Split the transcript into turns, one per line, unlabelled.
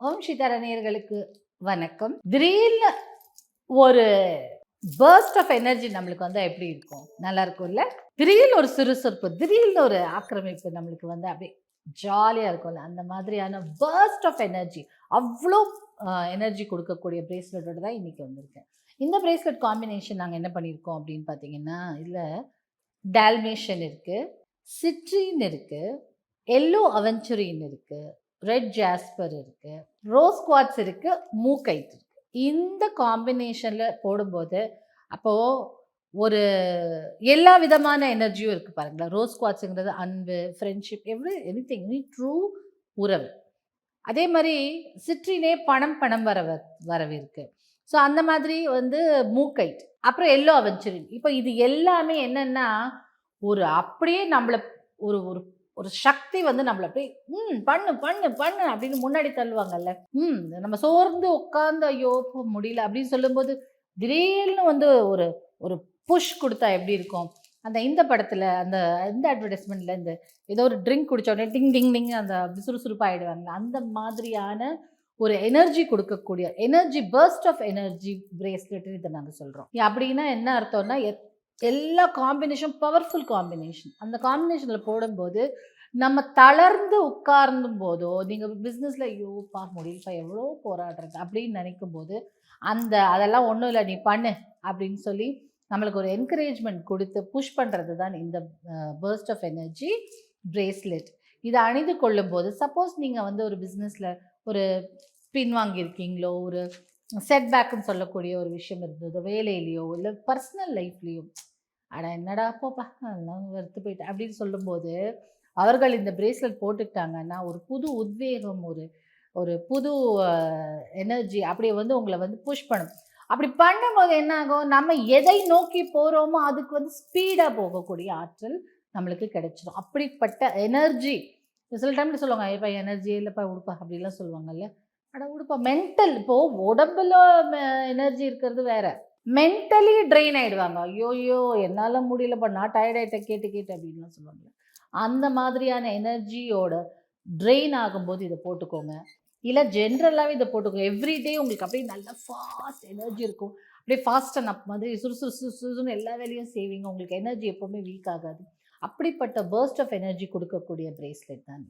ஓம் சீதாராம் நேயர்களுக்கு வணக்கம். திடீர்னு ஒரு பர்ஸ்ட் ஆஃப் எனர்ஜி நம்மளுக்கு வந்தா எப்படி இருக்கும்? நல்லா இருக்கும்ல? திடீர்னு ஒரு சுறுசுறுப்பு, திடீர்னு ஒரு ஆக்கிரமிப்பு நம்மளுக்கு வந்து அப்படியே ஜாலியா இருக்கும்ல. அந்த மாதிரியான பர்ஸ்ட் ஆஃப் எனர்ஜி அவ்ளோ எனர்ஜி கொடுக்கக்கூடிய பிரேஸ்லெட்டோட தான் இன்னைக்கு வந்திருக்கேன். இந்த பிரேஸ்லெட் காம்பினேஷன் நாங்க என்ன பண்ணியிருக்கோம் அப்படின்னு பார்த்தீங்கன்னா, இதுல டால்மேஷன் இருக்கு, சிட்ரின் இருக்கு, எல்லோ அவென்ச்சுரின் இருக்கு, ரெட் ஜாஸ்பர் இருக்கு, ரோஸ் குவார்ட்ஸ் இருக்கு, மூக்கைட் இருக்கு. இந்த காம்பினேஷன்ல போடும்போது அப்போ ஒரு எல்லா விதமான எனர்ஜியும் இருக்கு பாருங்களேன். ரோஸ் குவார்ட்ஸுங்கிறது அன்பு, ஃப்ரெண்ட்ஷிப், எனிதிங் ட்ரூ உறவு. அதே மாதிரி சிட்ரினே பணம் பணம் வரவிருக்கு. ஸோ அந்த மாதிரி வந்து மூக்கைட், அப்புறம் எல்லோ அவென்ச்சுரின். இப்போ இது எல்லாமே என்னன்னா ஒரு அப்படியே நம்மள ஒரு ஒரு ஒரு சக்தி வந்து நம்மள அப்படியே பண்ணு பண்ணு பண்ணு அப்படின்னு முன்னாடி தள்ளுவாங்கல்ல. நம்ம சோர்ந்து உட்கார்ந்து ஐயோ முடியல அப்படின்னு சொல்லும்போது திடீர்னு வந்து ஒரு ஒரு புஷ் கொடுத்தா எப்படி இருக்கும்? இந்த படத்துல இந்த அட்வர்டைஸ்மெண்ட்ல இந்த ஏதோ ஒரு ட்ரிங்க் குடிச்ச உடனே டிங் டிங் டிங் அந்த சுறுசுறுப்பாயிடுவாங்க. அந்த மாதிரியான ஒரு எனர்ஜி கொடுக்கக்கூடிய energy first of energy bracelet இதை நாங்க சொல்றோம். அப்படின்னா என்ன அர்த்தம்னா எல்லா காம்பினேஷன் பவர்ஃபுல் காம்பினேஷன். அந்த காம்பினேஷனில் போடும்போது நம்ம தளர்ந்து உட்கார்ந்தும் போதோ, நீங்கள் பிஸ்னஸில் ஐயோப்பா முடியலப்பா எவ்வளோ போராடுறது அப்படின்னு நினைக்கும் போது அதெல்லாம் ஒன்றும் இல்லை நீ பண்ணு அப்படின்னு சொல்லி நம்மளுக்கு ஒரு என்கரேஜ்மெண்ட் கொடுத்து புஷ் பண்ணுறது தான் இந்த பர்ஸ்ட் ஆஃப் எனர்ஜி பிரேஸ்லெட். இதை அணிந்து கொள்ளும் போது சப்போஸ் நீங்கள் வந்து ஒரு பிஸ்னஸில் ஒரு பின்வாங்கியிருக்கீங்களோ, ஒரு செட்பேக்குன்னு சொல்லக்கூடிய ஒரு விஷயம் இருந்தது வேலையிலையோ இல்லை பர்சனல் லைஃப்லேயோ, அட என்னடா போப்பா அதெல்லாம் வெறுத்து போயிட்டேன் அப்படின்னு சொல்லும்போது அவர்கள் இந்த பிரேஸ்லெட் போட்டுக்கிட்டாங்கன்னா ஒரு புது உத்வேகம், ஒரு ஒரு புது எனர்ஜி அப்படியே வந்து உங்களை வந்து புஷ் பண்ணும். அப்படி பண்ணும்போது என்ன ஆகும், நம்ம எதை நோக்கி போகிறோமோ அதுக்கு வந்து ஸ்பீடாக போகக்கூடிய ஆற்றல் நம்மளுக்கு கிடைச்சிடும். அப்படிப்பட்ட எனர்ஜி சில டைமில் சொல்லுவாங்க இப்போ எனர்ஜியே இல்லைப்பா உடுப்பா அப்படிலாம் சொல்லுவாங்கல்ல. அட உடுப்பா மென்டல், இப்போது உடம்புல எனர்ஜி இருக்கிறது வேற, மென்டலி ட்ரெயின் ஆகிடுவாங்க. ஐயோயோ என்னால் முடியலப்பா நான் டயர்ட் ஆகிட்டேன் கேட்டு கேட்டு அப்படின்லாம் சொல்லுவாங்க. அந்த மாதிரியான எனர்ஜியோட ட்ரெயின் ஆகும்போது இதை போட்டுக்கோங்க. இல்லை ஜென்ரலாகவே இதை போட்டுக்கோங்க. எவ்ரிடே உங்களுக்கு அப்படியே நல்ல ஃபாஸ்ட் எனர்ஜி இருக்கும். அப்படியே ஃபாஸ்ட் அண்ட் அப் மாதிரி சுறுசுறுன்னு எல்லா வேலையும் செய்வீங்க. உங்களுக்கு எனர்ஜி எப்போவுமே வீக் ஆகாது. அப்படிப்பட்ட பர்ஸ்ட் ஆஃப் எனர்ஜி கொடுக்கக்கூடிய பிரேஸ்லெட் தான்.